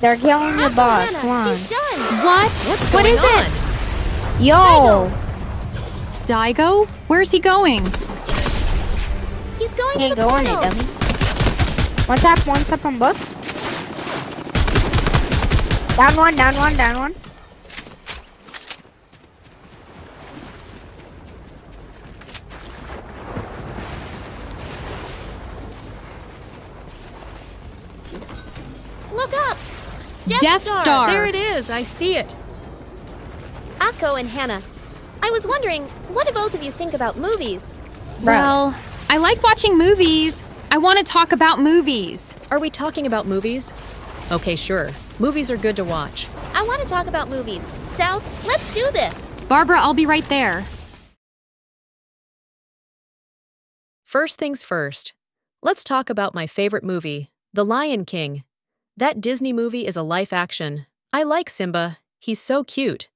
They're killing the boss. Hannah, Come on. he's done. What? What is it? Yo! Daigo? Where's he going? He's going Hey, to the go on it, portal. dummy. One tap on both. Down one, down one, down one. Look up. Death Star. There it is. I see it. Akko and Hannah. I was wondering, what do both of you think about movies? Well, I like watching movies. I want to talk about movies. Are we talking about movies? Okay, sure. Movies are good to watch. I want to talk about movies. Sal, let's do this. Barbara, I'll be right there. First things first. Let's talk about my favorite movie, The Lion King. That Disney movie is a life action. I like Simba. He's so cute.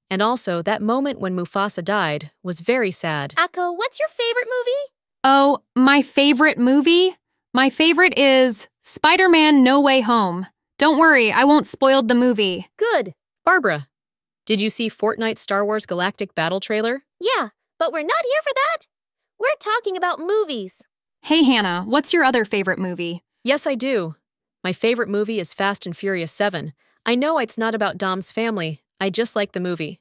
And also, that moment when Mufasa died was very sad. Akko, what's your favorite movie? Oh, my favorite movie? My favorite is Spider-Man No Way Home. Don't worry, I won't spoil the movie. Good. Barbara, did you see Fortnite's Star Wars Galactic Battle trailer? Yeah, but we're not here for that. We're talking about movies. Hey, Hannah, what's your other favorite movie? Yes, I do. My favorite movie is Fast and Furious 7. I know it's not about Dom's family. I just like the movie.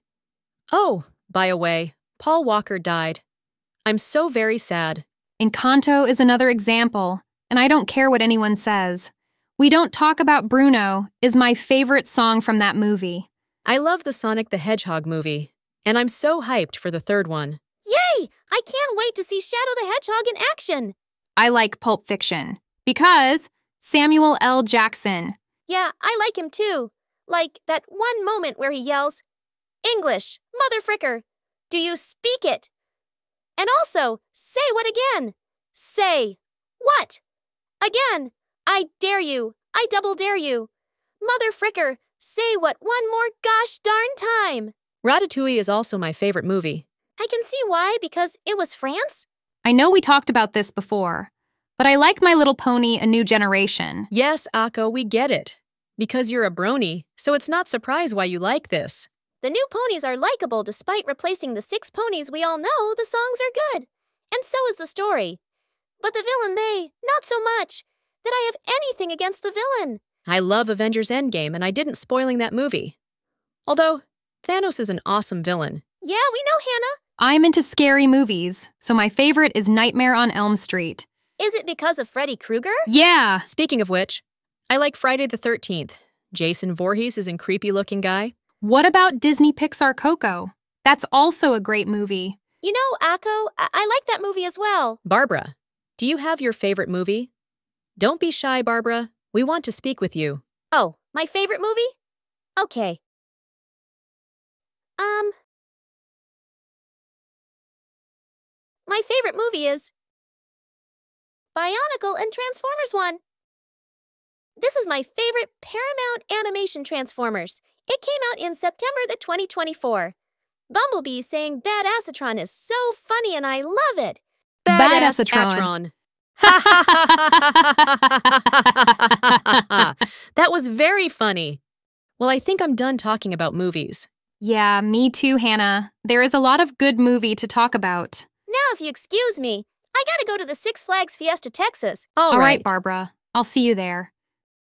Oh, by the way, Paul Walker died. I'm so very sad. Encanto is another example, and I don't care what anyone says. We Don't Talk About Bruno is my favorite song from that movie. I love the Sonic the Hedgehog movie, and I'm so hyped for the third one. Yay! I can't wait to see Shadow the Hedgehog in action. I like Pulp Fiction because Samuel L. Jackson. Yeah, I like him too. Like that one moment where he yells, English, mother fricker, do you speak it? And also, say what again? Say what? Again, I dare you, I double dare you. Mother fricker, say what one more gosh darn time. Ratatouille is also my favorite movie. I can see why, because it was France. I know we talked about this before, but I like My Little Pony: A New Generation. Yes, Akko, we get it. Because you're a brony, so it's not surprise why you like this. The new ponies are likable despite replacing the 6 ponies we all know. The songs are good. And so is the story. But the villain, not so much. That I have anything against the villain. I love Avengers Endgame, and I didn't spoiling that movie. Although, Thanos is an awesome villain. Yeah, we know, Hannah. I'm into scary movies, so my favorite is Nightmare on Elm Street. Is it because of Freddy Krueger? Yeah! Speaking of which, I like Friday the 13th. Jason Voorhees is a creepy-looking guy. What about Disney Pixar Coco? That's also a great movie. You know, Akko, I like that movie as well. Barbara, do you have your favorite movie? Don't be shy, Barbara. We want to speak with you. Oh, my favorite movie? Okay. My favorite movie is Bionicle and Transformers 1. This is my favorite Paramount Animation Transformers. It came out in September the 2024. Bumblebee saying Badassatron is so funny and I love it. Badassatron. That was very funny. Well, I think I'm done talking about movies. Yeah, me too, Hannah. There is a lot of good movie to talk about. Now, if you excuse me, I gotta go to the Six Flags Fiesta, Texas. All right, Barbara. I'll see you there.